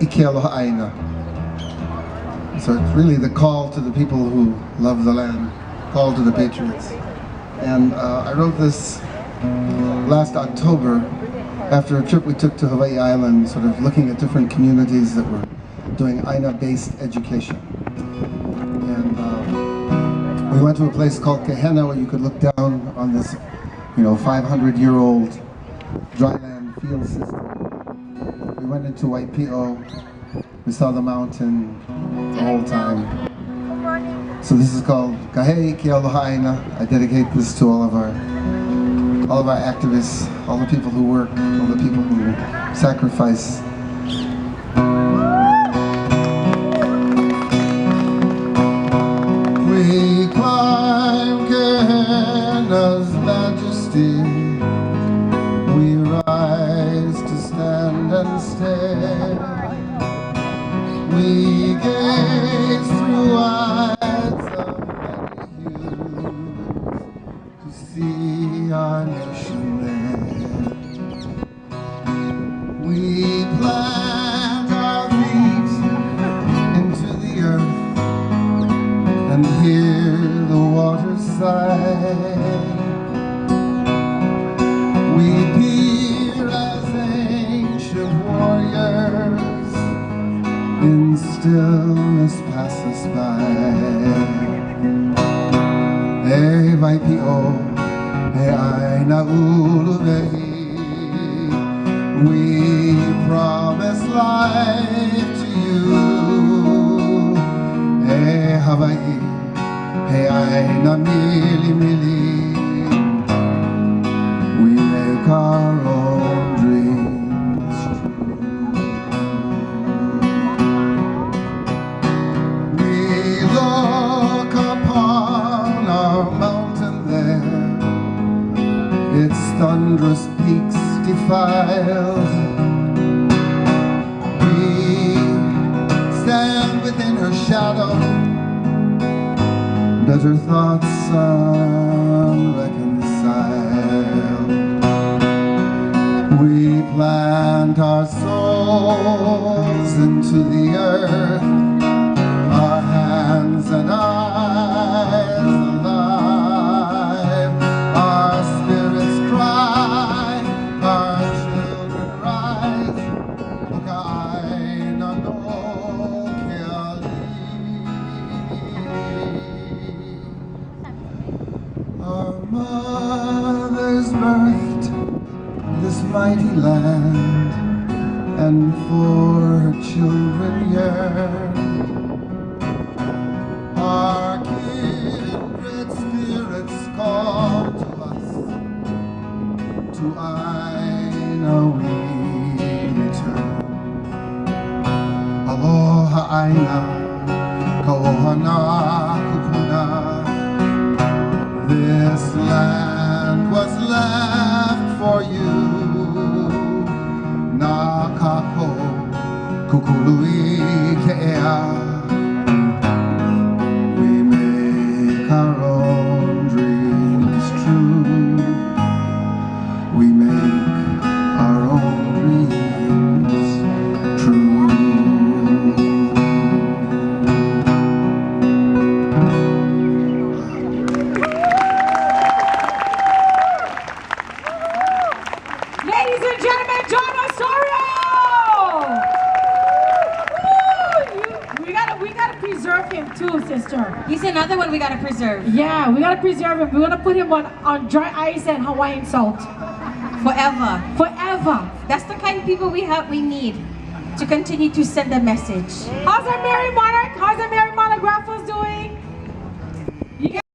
Ike aloha aina. So it's really the call to the people who love the land, call to the patriots. And I wrote this last October after a trip we took to Hawaii Island, sort of looking at different communities that were doing aina-based education. And we went to a place called Kahe where you could look down on this, 500-year-old dryland field system. We went into Waipio, we saw the mountain the whole time. So this is called Kahe Ke Aloha Aina. I dedicate this to all of our activists, all the people who work, all the people who sacrifice. We climb Kahena's majesty. We rise to stand and stare. We gaze through eyes of many hues to see our nation there. We plant our feet into the earth and hear the waters sigh. We peer as ancient warriors in stillness pass us by. Hey Waipio, hey aina uluvehi. We promise life to you. Hey Hawaii, hey aina mili mili. We make our own dreams true. We look upon our mountain there, its thunderous peaks defiled. We stand within her shadow, better thoughts unreconciled. We plant our souls into the earth, our hands and eyes alive. Our spirits cry, our children rise. Oka aina no ke ali. Our mothers birthed this mighty land, and for her children yearned. Our kindred spirits call to us, to aina we return. Aloha aina, ka ohana kupuna. This land was left for you. Na kaho, kukului ke'ea. We make our own dreams true. We make our own dreams true. Ladies and gentlemen, Jon Osorio! We gotta preserve him too, sister. He's another one we gotta preserve. Yeah, we gotta preserve him. We wanna put him on dry ice and Hawaiian salt. Forever. Forever. That's the kind of people we need to continue to send the message. How's our Mary Monarch? How's our Mary Monarch raffles doing?